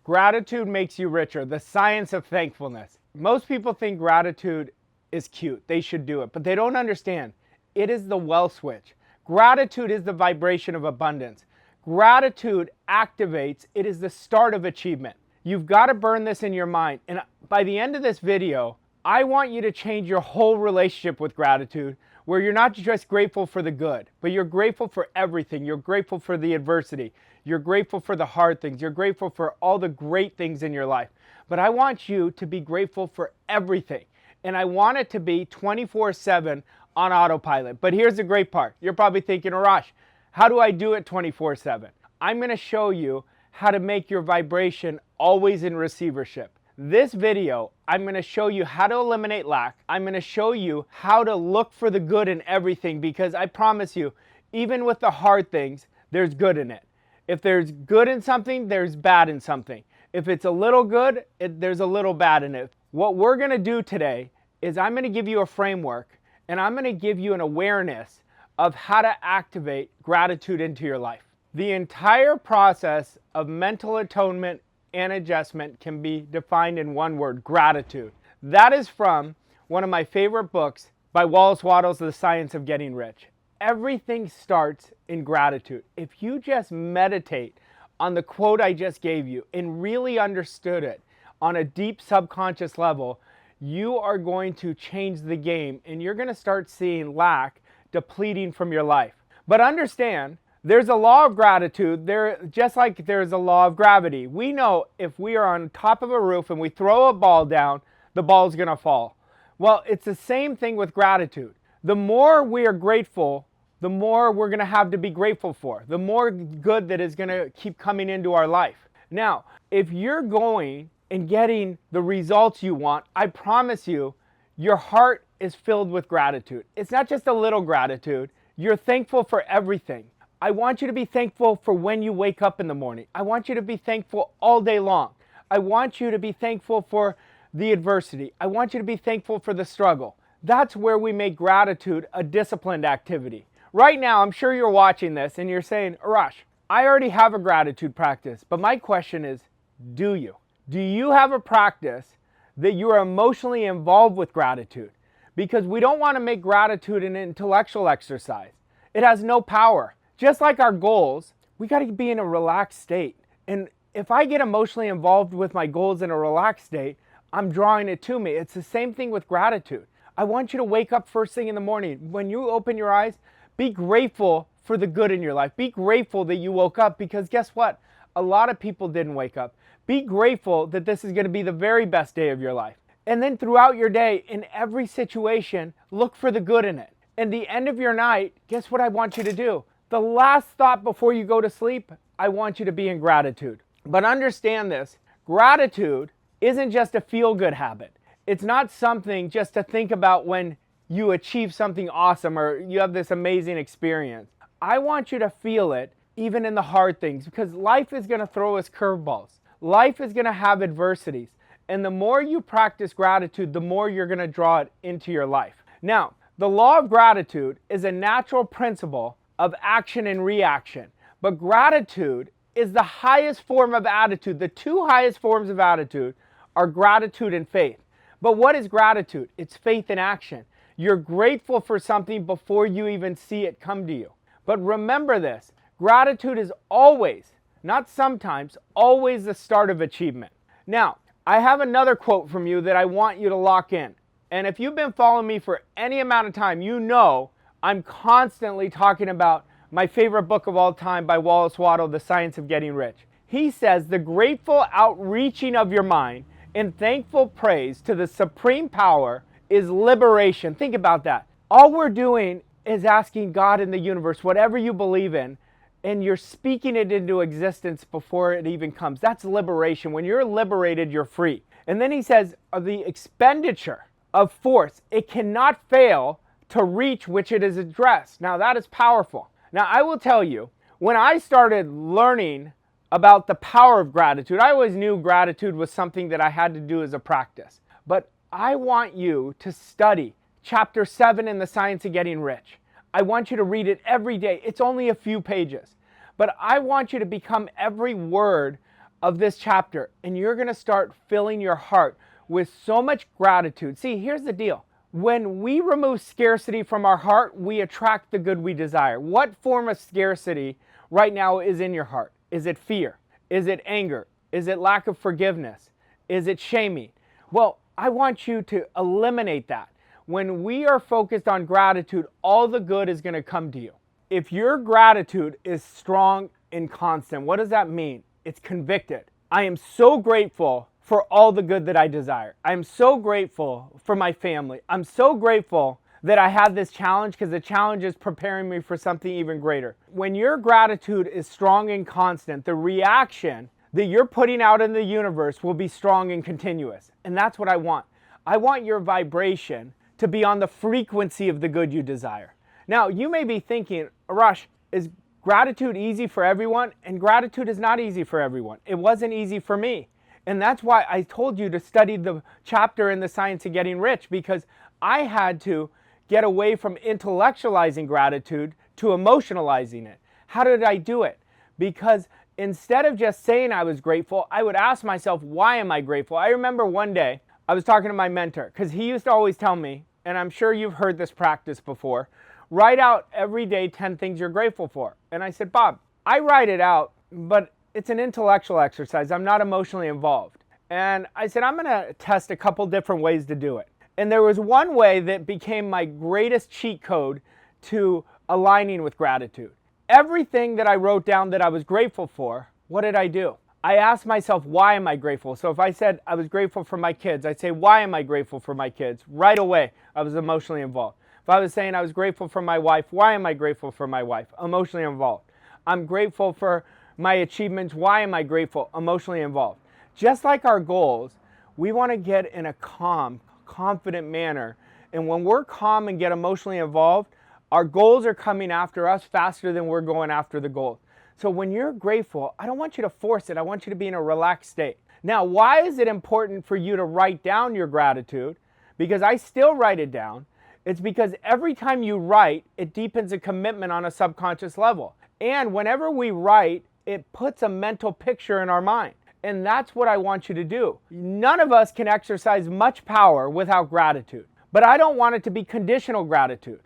Gratitude makes you richer. The science of thankfulness. Most people think gratitude is cute. They should do it, but they don't understand. It is the well switch. Gratitude is the vibration of abundance. Gratitude activates. It is the start of achievement. You've got to burn this in your mind. And by the end of this video, I want you to change your whole relationship with gratitude, where you're not just grateful for the good, but you're grateful for everything. You're grateful for the adversity. You're grateful for the hard things. You're grateful for all the great things in your life. But I want you to be grateful for everything. And I want it to be 24/7 on autopilot. But here's the great part. You're probably thinking, Arash, how do I do it 24/7? I'm going to show you how to make your vibration always in receivership. This video, I'm going to show you how to eliminate lack. I'm going to show you how to look for the good in everything, because I promise you, even with the hard things, there's good in it. If there's good in something, there's bad in something. If it's a little good, there's a little bad in it. What we're going to do today is I'm going to give you a framework, and I'm going to give you an awareness of how to activate gratitude into your life. The entire process of mental atonement and adjustment can be defined in one word: gratitude. That is from one of my favorite books by Wallace Wattles, The Science of Getting Rich. Everything starts in gratitude. If you just meditate on the quote I just gave you and really understood it on a deep subconscious level, you are going to change the game, and you're going to start seeing lack depleting from your life. But understand, there's a law of gratitude, just like there's a law of gravity. We know if we are on top of a roof and we throw a ball down, the ball's going to fall. Well, it's the same thing with gratitude. The more we are grateful, the more we're going to have to be grateful for, the more good that is going to keep coming into our life. Now, if you're going and getting the results you want, I promise you, your heart is filled with gratitude. It's not just a little gratitude. You're thankful for everything. I want you to be thankful for when you wake up in the morning. I want you to be thankful all day long. I want you to be thankful for the adversity. I want you to be thankful for the struggle. That's where we make gratitude a disciplined activity. Right now, I'm sure you're watching this and you're saying, Arash, I already have a gratitude practice, but my question is, do you? Do you have a practice that you are emotionally involved with gratitude? Because we don't want to make gratitude an intellectual exercise. It has no power. Just like our goals, we got to be in a relaxed state. And if I get emotionally involved with my goals in a relaxed state, I'm drawing it to me. It's the same thing with gratitude. I want you to wake up first thing in the morning. When you open your eyes, be grateful for the good in your life. Be grateful that you woke up, because guess what? A lot of people didn't wake up. Be grateful that this is going to be the very best day of your life. And then throughout your day, in every situation, look for the good in it. And the end of your night, guess what I want you to do? The last thought before you go to sleep, I want you to be in gratitude. But understand this, gratitude isn't just a feel-good habit. It's not something just to think about when you achieve something awesome or you have this amazing experience. I want you to feel it even in the hard things, because life is going to throw us curveballs. Life is going to have adversities. And the more you practice gratitude, the more you're going to draw it into your life. Now, the law of gratitude is a natural principle of action and reaction. But gratitude is the highest form of attitude. The two highest forms of attitude are gratitude and faith. But what is gratitude? It's faith in action. You're grateful for something before you even see it come to you. But remember this, gratitude is always, not sometimes, always the start of achievement. Now, I have another quote from you that I want you to lock in. And if you've been following me for any amount of time, you know I'm constantly talking about my favorite book of all time by Wallace Wattles, The Science of Getting Rich. He says, the grateful outreaching of your mind in thankful praise to the supreme power is liberation. Think about that. All we're doing is asking God in the universe, whatever you believe in, and you're speaking it into existence before it even comes. That's liberation. When you're liberated, you're free. And then he says, the expenditure of force, it cannot fail to reach which it is addressed. Now that is powerful. Now I will tell you, when I started learning about the power of gratitude, I always knew gratitude was something that I had to do as a practice. But I want you to study chapter 7 in The Science of Getting Rich. I want you to read it every day. It's only a few pages. But I want you to become every word of this chapter, and you're going to start filling your heart with so much gratitude. See, here's the deal. When we remove scarcity from our heart, we attract the good we desire. What form of scarcity right now is in your heart? Is it fear? Is it anger? Is it lack of forgiveness? Is it shaming? Well, I want you to eliminate that. When we are focused on gratitude, all the good is going to come to you. If your gratitude is strong and constant, what does that mean? It's convicted. I am so grateful for all the good that I desire. I'm so grateful for my family. I'm so grateful that I have this challenge because the challenge is preparing me for something even greater. When your gratitude is strong and constant, the reaction that you're putting out in the universe will be strong and continuous. And that's what I want. I want your vibration to be on the frequency of the good you desire. Now, you may be thinking, Arash, is gratitude easy for everyone? And gratitude is not easy for everyone. It wasn't easy for me. And that's why I told you to study the chapter in The Science of Getting Rich, because I had to get away from intellectualizing gratitude to emotionalizing it. How did I do it? Because instead of just saying I was grateful, I would ask myself, why am I grateful? I remember one day I was talking to my mentor, because he used to always tell me, and I'm sure you've heard this practice before, write out every day 10 things you're grateful for. And I said, Bob, I write it out, but it's an intellectual exercise. I'm not emotionally involved. And I said, I'm going to test a couple different ways to do it. And there was one way that became my greatest cheat code to aligning with gratitude. Everything that I wrote down that I was grateful for, what did I do? I asked myself, why am I grateful? So if I said I was grateful for my kids, I'd say, why am I grateful for my kids? Right away, I was emotionally involved. If I was saying I was grateful for my wife, why am I grateful for my wife? Emotionally involved. I'm grateful for my achievements, why am I grateful? Emotionally involved. Just like our goals, we want to get in a calm, confident manner. And when we're calm and get emotionally involved, our goals are coming after us faster than we're going after the goals. So when you're grateful, I don't want you to force it. I want you to be in a relaxed state. Now, why is it important for you to write down your gratitude? Because I still write it down. It's because every time you write, it deepens a commitment on a subconscious level. And whenever we write, it puts a mental picture in our mind. And that's what I want you to do. None of us can exercise much power without gratitude. But I don't want it to be conditional gratitude.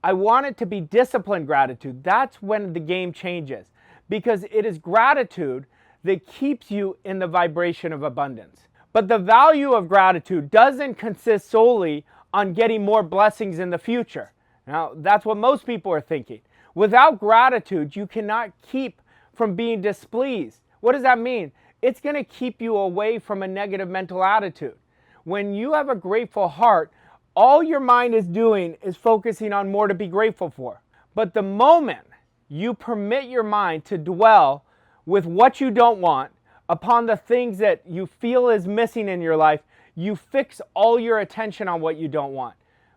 I want it to be disciplined gratitude. That's when the game changes. Because it is gratitude that keeps you in the vibration of abundance. But the value of gratitude doesn't consist solely on getting more blessings in the future. Now, that's what most people are thinking. Without gratitude, you cannot keep from being displeased. What does that mean? It's going to keep you away from a negative mental attitude. When you have a grateful heart, all your mind is doing is focusing on more to be grateful for. But the moment you permit your mind to dwell with what you don't want, upon the things that you feel is missing in your life, you fix all your attention on what you don't want.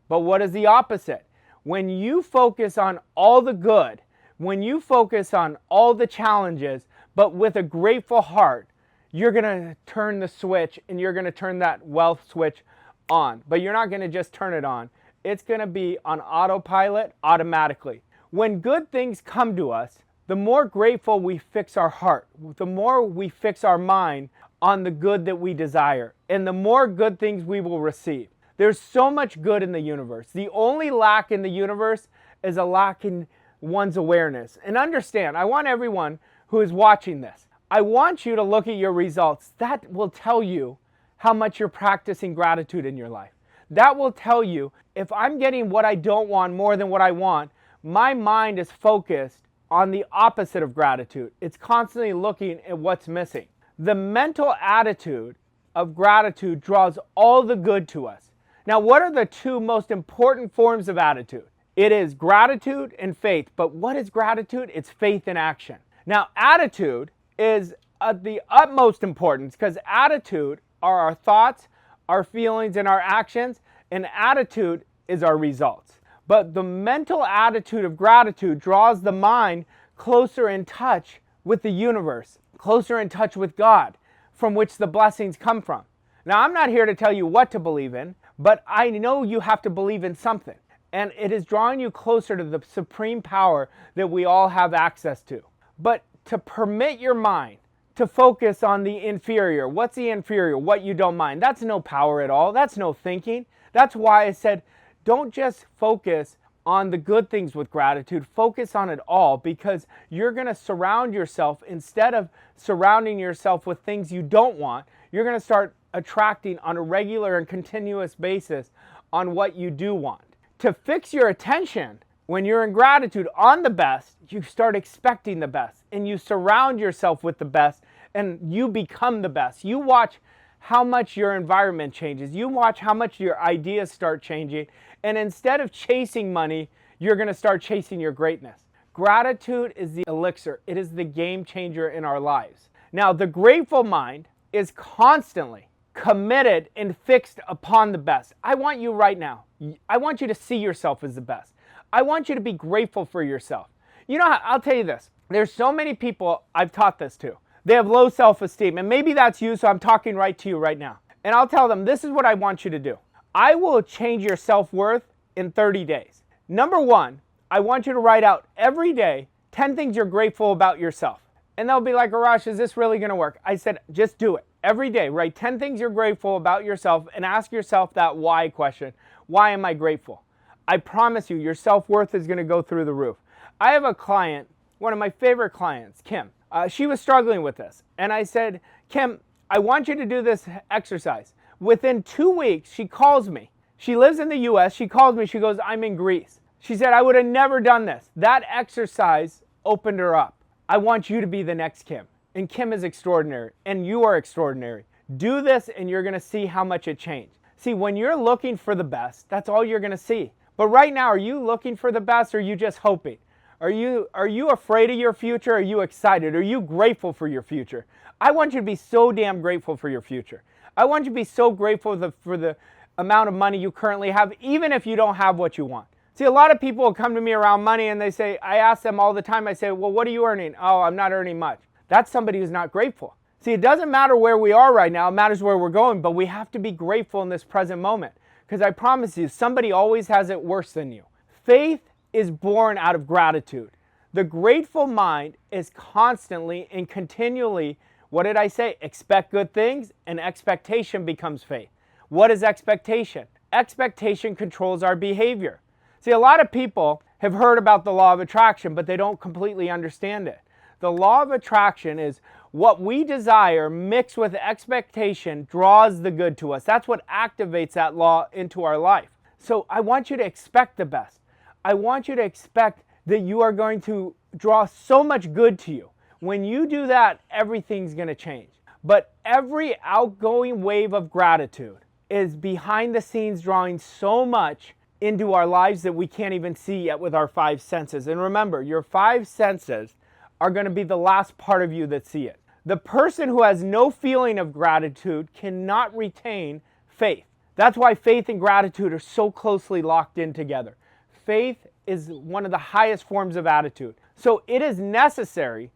But what is the opposite? When you focus on all the good, when you focus on all the challenges, but with a grateful heart, you're going to turn the switch and you're going to turn that wealth switch on. But you're not going to just turn it on. It's going to be on autopilot automatically. When good things come to us, the more grateful we fix our heart, the more we fix our mind on the good that we desire, and the more good things we will receive. There's so much good in the universe. The only lack in the universe is a lack in one's awareness. And understand, I want everyone who is watching this, I want you to look at your results. That will tell you how much you're practicing gratitude in your life. That will tell you if I'm getting what I don't want more than what I want, my mind is focused on the opposite of gratitude. It's constantly looking at what's missing. The mental attitude of gratitude draws all the good to us. Now, what are the two most important forms of attitude? It is gratitude and faith. But what is gratitude? It's faith in action. Now, attitude is of the utmost importance because attitude are our thoughts, our feelings, and our actions, and attitude is our results. But the mental attitude of gratitude draws the mind closer in touch with the universe, closer in touch with God, from which the blessings come from. Now, I'm not here to tell you what to believe in, but I know you have to believe in something. And it is drawing you closer to the supreme power that we all have access to. But to permit your mind to focus on the inferior. What's the inferior? What you don't mind. That's no power at all. That's no thinking. That's why I said, don't just focus on the good things with gratitude. Focus on it all, because you're going to surround yourself, instead of surrounding yourself with things you don't want, you're going to start attracting on a regular and continuous basis on what you do want. To fix your attention when you're in gratitude on the best, you start expecting the best, and you surround yourself with the best, and you become the best. You watch how much your environment changes. You watch how much your ideas start changing. And instead of chasing money, you're going to start chasing your greatness. Gratitude is the elixir. It is the game changer in our lives. Now, the grateful mind is constantly committed and fixed upon the best. I want you right now. I want you to see yourself as the best. I want you to be grateful for yourself. You know, I'll tell you this. There's so many people I've taught this to. They have low self-esteem, and maybe that's you, so I'm talking right to you right now. And I'll tell them, this is what I want you to do. I will change your self-worth in 30 days. Number one, I want you to write out every day 10 things you're grateful about yourself. And they'll be like, Arash, is this really going to work? I said, just do it. Every day, write 10 things you're grateful about yourself and ask yourself that why question. Why am I grateful? I promise you, your self-worth is going to go through the roof. I have a client, one of my favorite clients, Kim. She was struggling with this. And I said, Kim, I want you to do this exercise. Within 2 weeks, she calls me. She lives in the US. She calls me. She goes, I'm in Greece. She said, I would have never done this. That exercise opened her up. I want you to be the next Kim. And Kim is extraordinary. And you are extraordinary. Do this and you're going to see how much it changed. See, when you're looking for the best, that's all you're going to see. But right now, are you looking for the best, or are you just hoping? Are you afraid of your future? Are you excited? Are you grateful for your future? I want you to be so damn grateful for your future. I want you to be so grateful for the amount of money you currently have, even if you don't have what you want. See, a lot of people will come to me around money and they say, I ask them all the time, I say, well, what are you earning? Oh, I'm not earning much. That's somebody who's not grateful. See, it doesn't matter where we are right now. It matters where we're going, but we have to be grateful in this present moment. Because I promise you, somebody always has it worse than you. Faith is born out of gratitude. The grateful mind is constantly and continually, what did I say? Expect good things, and expectation becomes faith. What is expectation? Expectation controls our behavior. See, a lot of people have heard about the law of attraction, but they don't completely understand it. The law of attraction is what we desire mixed with expectation draws the good to us. That's what activates that law into our life. So I want you to expect the best. I want you to expect that you are going to draw so much good to you. When you do that, everything's going to change. But every outgoing wave of gratitude is behind the scenes drawing so much into our lives that we can't even see yet with our five senses. And remember, your five senses are going to be the last part of you that see it. The person who has no feeling of gratitude cannot retain faith. That's why faith and gratitude are so closely locked in together. Faith is one of the highest forms of attitude. So it is necessary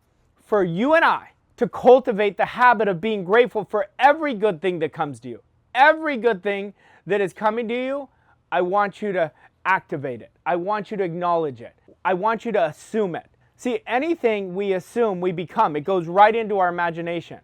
for you and I to cultivate the habit of being grateful for every good thing that comes to you. Every good thing that is coming to you, I want you to activate it. I want you to acknowledge it. I want you to assume it. See, anything we assume, we become. It goes right into our imagination.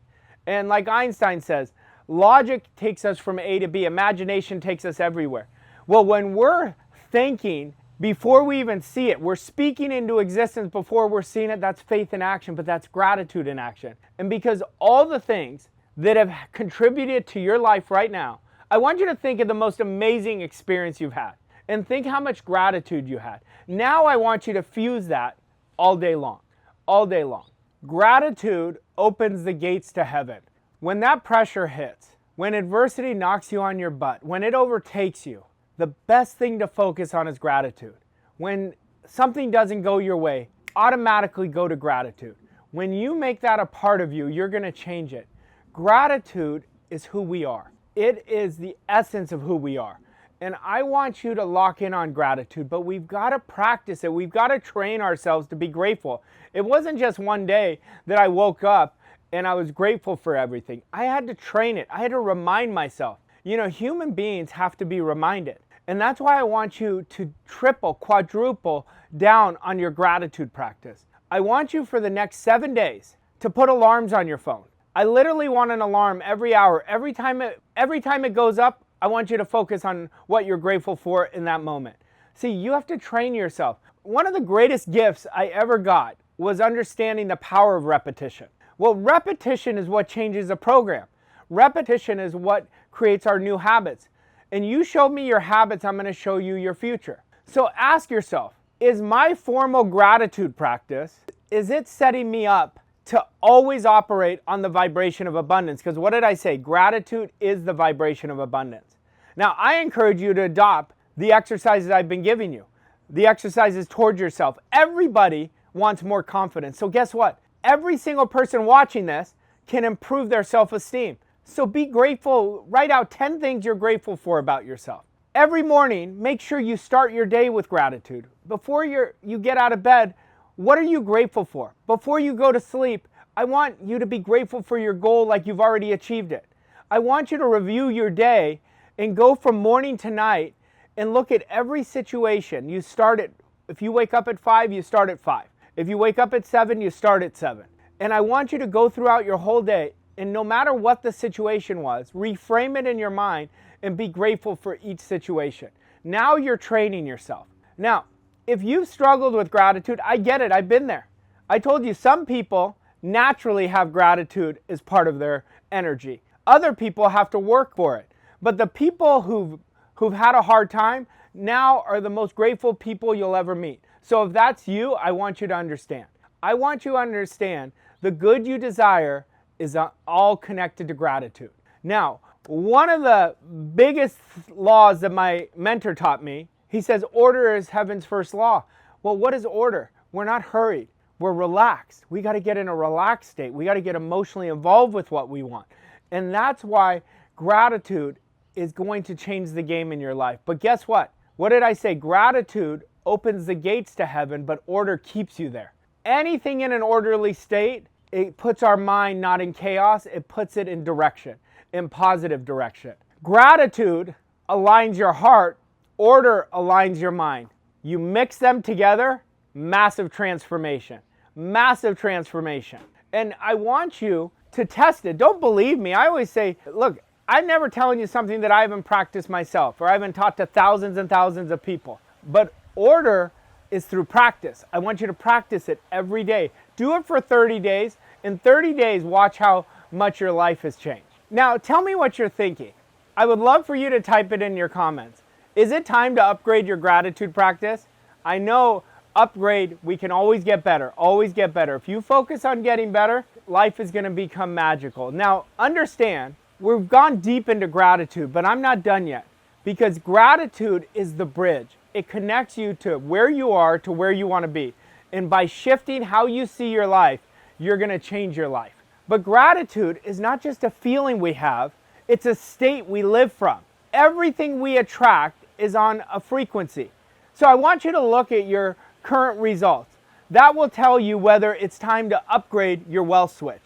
And like Einstein says, logic takes us from A to B. Imagination takes us everywhere. Well, when we're thinking before we even see it, we're speaking into existence before we're seeing it, that's faith in action, but that's gratitude in action. And because all the things that have contributed to your life right now, I want you to think of the most amazing experience you've had. And think how much gratitude you had. Now I want you to fuse that all day long. All day long. Gratitude opens the gates to heaven. When that pressure hits, when adversity knocks you on your butt, when it overtakes you, the best thing to focus on is gratitude. When something doesn't go your way, automatically go to gratitude. When you make that a part of you, you're going to change it. Gratitude is who we are. It is the essence of who we are. And I want you to lock in on gratitude, but we've got to practice it. We've got to train ourselves to be grateful. It wasn't just one day that I woke up and I was grateful for everything. I had to train it. I had to remind myself. You know, human beings have to be reminded. And that's why I want you to triple, quadruple down on your gratitude practice. I want you for the next 7 days to put alarms on your phone. I literally want an alarm every hour. Every time it goes up, I want you to focus on what you're grateful for in that moment. See, you have to train yourself. One of the greatest gifts I ever got was understanding the power of repetition. Well, repetition is what changes a program. Repetition is what creates our new habits. And you show me your habits, I'm going to show you your future. So ask yourself, is my formal gratitude practice, is it setting me up to always operate on the vibration of abundance? Because what did I say? Gratitude is the vibration of abundance. Now, I encourage you to adopt the exercises I've been giving you, the exercises towards yourself. Everybody wants more confidence. So guess what? Every single person watching this can improve their self-esteem. So be grateful. Write out 10 things you're grateful for about yourself. Every morning, make sure you start your day with gratitude. Before you get out of bed, what are you grateful for? Before you go to sleep, I want you to be grateful for your goal like you've already achieved it. I want you to review your day and go from morning to night and look at every situation. You start at, if you wake up at 5, you start at 5. If you wake up at 7, you start at 7. And I want you to go throughout your whole day, and no matter what the situation was, reframe it in your mind and be grateful for each situation. Now you're training yourself. Now, if you've struggled with gratitude, I get it, I've been there. I told you some people naturally have gratitude as part of their energy. Other people have to work for it. But the people who've had a hard time now are the most grateful people you'll ever meet. So if that's you, I want you to understand. I want you to understand the good you desire is all connected to gratitude. Now, one of the biggest laws that my mentor taught me, he says order is heaven's first law. Well, what is order? We're not hurried. We're relaxed. We got to get in a relaxed state. We got to get emotionally involved with what we want. And that's why gratitude is going to change the game in your life. But guess what? What did I say? Gratitude opens the gates to heaven, but order keeps you there. Anything in an orderly state, it puts our mind not in chaos, it puts it in direction, in positive direction. Gratitude aligns your heart, order aligns your mind. You mix them together, massive transformation. Massive transformation. And I want you to test it. Don't believe me. I always say, look, I'm never telling you something that I haven't practiced myself or I haven't taught to thousands and thousands of people. But order is through practice. I want you to practice it every day. Do it for 30 days. In 30 days, watch how much your life has changed. Now, tell me what you're thinking. I would love for you to type it in your comments. Is it time to upgrade your gratitude practice? I know upgrade, we can always get better, always get better. If you focus on getting better, life is going to become magical. Now, understand, we've gone deep into gratitude, but I'm not done yet because gratitude is the bridge. It connects you to where you are to where you want to be. And by shifting how you see your life, you're going to change your life. But gratitude is not just a feeling we have, it's a state we live from. Everything we attract is on a frequency. So I want you to look at your current results. That will tell you whether it's time to upgrade your wealth switch.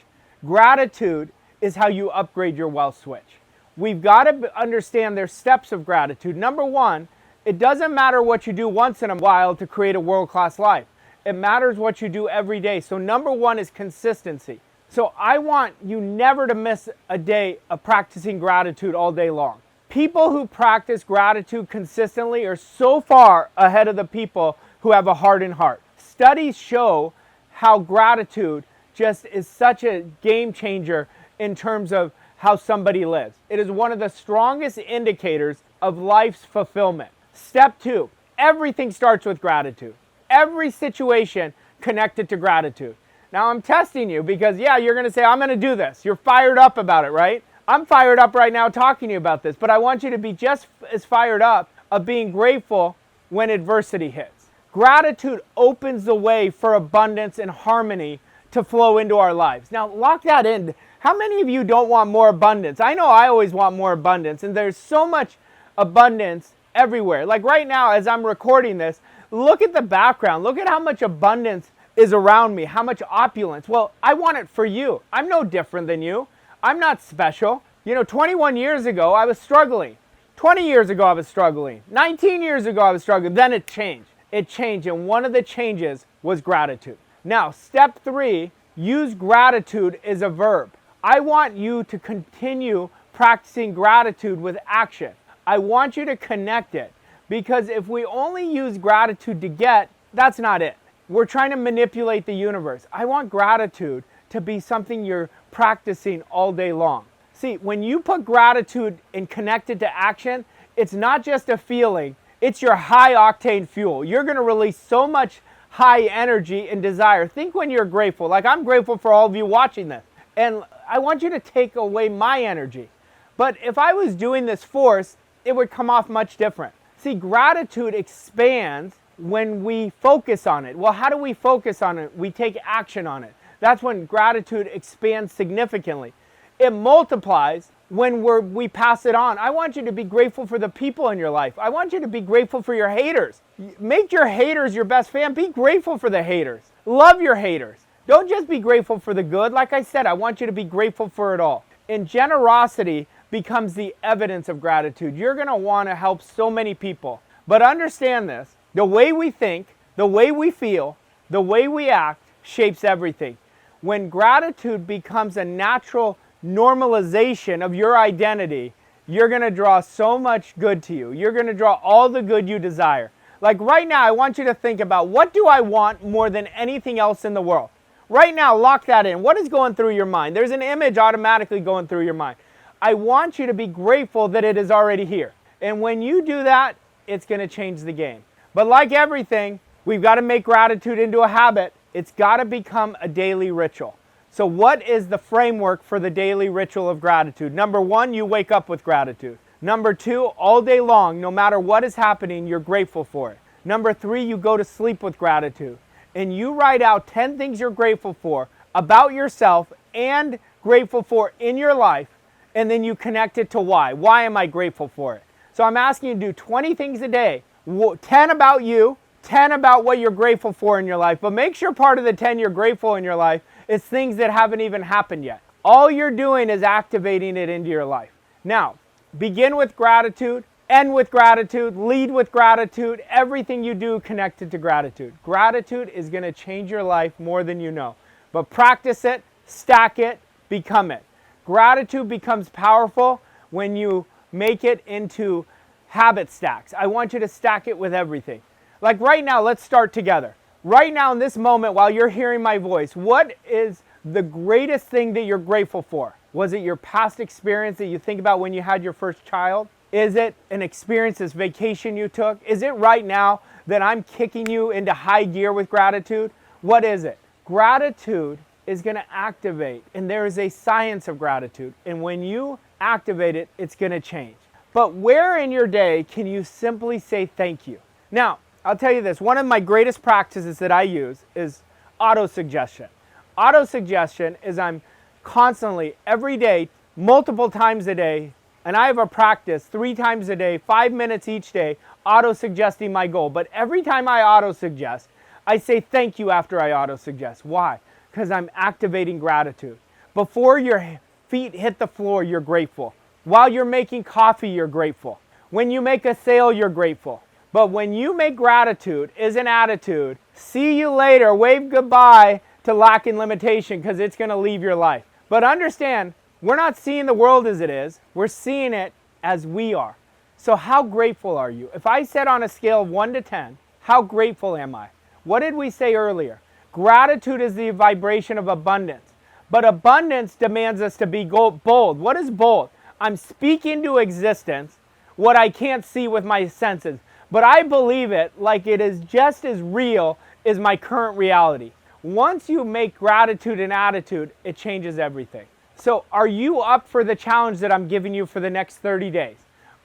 Gratitude is how you upgrade your wealth switch. We've got to understand there's steps of gratitude. Number one, it doesn't matter what you do once in a while to create a world-class life. It matters what you do every day. So number one is consistency. So I want you never to miss a day of practicing gratitude all day long. People who practice gratitude consistently are so far ahead of the people who have a hardened heart. Studies show how gratitude just is such a game changer in terms of how somebody lives. It is one of the strongest indicators of life's fulfillment. Step 2, everything starts with gratitude. Every situation connected to gratitude. Now I'm testing you because you're going to say, I'm going to do this. You're fired up about it, right? I'm fired up right now talking to you about this, but I want you to be just as fired up of being grateful when adversity hits. Gratitude opens the way for abundance and harmony to flow into our lives. Now lock that in. How many of you don't want more abundance? I know I always want more abundance, and there's so much abundance everywhere. Like right now as I'm recording this, look at the background. Look at how much abundance is around me, how much opulence. Well, I want it for you. I'm no different than you. I'm not special. 21 years ago, I was struggling. 20 years ago, I was struggling. 19 years ago, I was struggling. Then it changed. It changed, and one of the changes was gratitude. Now, step 3 use gratitude as a verb. I want you to continue practicing gratitude with action. I want you to connect it, because if we only use gratitude to get, that's not it. We're trying to manipulate the universe. I want gratitude to be something you're practicing all day long. See, when you put gratitude and connect it to action, it's not just a feeling, it's your high octane fuel. You're going to release so much high energy and desire. Think when you're grateful. Like, I'm grateful for all of you watching this. And I want you to take away my energy. But if I was doing this force, it would come off much different. See, gratitude expands when we focus on it. Well, how do we focus on it? We take action on it. That's when gratitude expands significantly. It multiplies when we pass it on. I want you to be grateful for the people in your life. I want you to be grateful for your haters. Make your haters your best fan. Be grateful for the haters. Love your haters. Don't just be grateful for the good. Like I said, I want you to be grateful for it all. And generosity becomes the evidence of gratitude. You're going to want to help so many people. But understand this, the way we think, the way we feel, the way we act shapes everything. When gratitude becomes a natural normalization of your identity, you're going to draw so much good to you. You're going to draw all the good you desire. Like right now, I want you to think about, what do I want more than anything else in the world? Right now, lock that in. What is going through your mind? There's an image automatically going through your mind. I want you to be grateful that it is already here. And when you do that, it's going to change the game. But like everything, we've got to make gratitude into a habit. It's got to become a daily ritual. So what is the framework for the daily ritual of gratitude? Number one, you wake up with gratitude. Number two, all day long, no matter what is happening, you're grateful for it. Number three, you go to sleep with gratitude. And you write out 10 things you're grateful for about yourself and grateful for in your life. And then you connect it to why. Why am I grateful for it? So I'm asking you to do 20 things a day. 10 about you, 10 about what you're grateful for in your life. But make sure part of the 10 you're grateful in your life is things that haven't even happened yet. All you're doing is activating it into your life. Now, begin with gratitude, end with gratitude, lead with gratitude. Everything you do connected to gratitude. Gratitude is going to change your life more than you know. But practice it, stack it, become it. Gratitude becomes powerful when you make it into habit stacks. I want you to stack it with everything. Like right now, let's start together. Right now in this moment while you're hearing my voice, what is the greatest thing that you're grateful for? Was it your past experience that you think about when you had your first child? Is it an experience, this vacation you took? Is it right now that I'm kicking you into high gear with gratitude? What is it? Gratitude is going to activate, and there is a science of gratitude. And when you activate it, it's going to change. But where in your day can you simply say thank you? Now, I'll tell you this, one of my greatest practices that I use is auto-suggestion. Auto-suggestion is I'm constantly, every day, multiple times a day, and I have a practice 3 times a day, 5 minutes each day, auto-suggesting my goal. But every time I auto-suggest, I say thank you after I auto-suggest. Why? Because I'm activating gratitude. Before your feet hit the floor, you're grateful. While you're making coffee, you're grateful. When you make a sale, you're grateful. But when you make gratitude as an attitude, see you later, wave goodbye to lack and limitation, because it's going to leave your life. But understand, we're not seeing the world as it is. We're seeing it as we are. So how grateful are you? If I said on a scale of 1 to 10, how grateful am I? What did we say earlier? Gratitude is the vibration of abundance. But abundance demands us to be bold. What is bold? I'm speaking to existence what I can't see with my senses. But I believe it like it is just as real as my current reality. Once you make gratitude an attitude, it changes everything. So are you up for the challenge that I'm giving you for the next 30 days?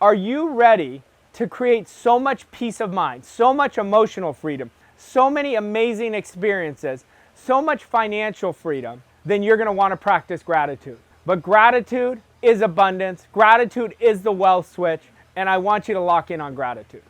Are you ready to create so much peace of mind, so much emotional freedom, so many amazing experiences, so much financial freedom? Then you're going to want to practice gratitude. But gratitude is abundance. Gratitude is the wealth switch. And I want you to lock in on gratitude.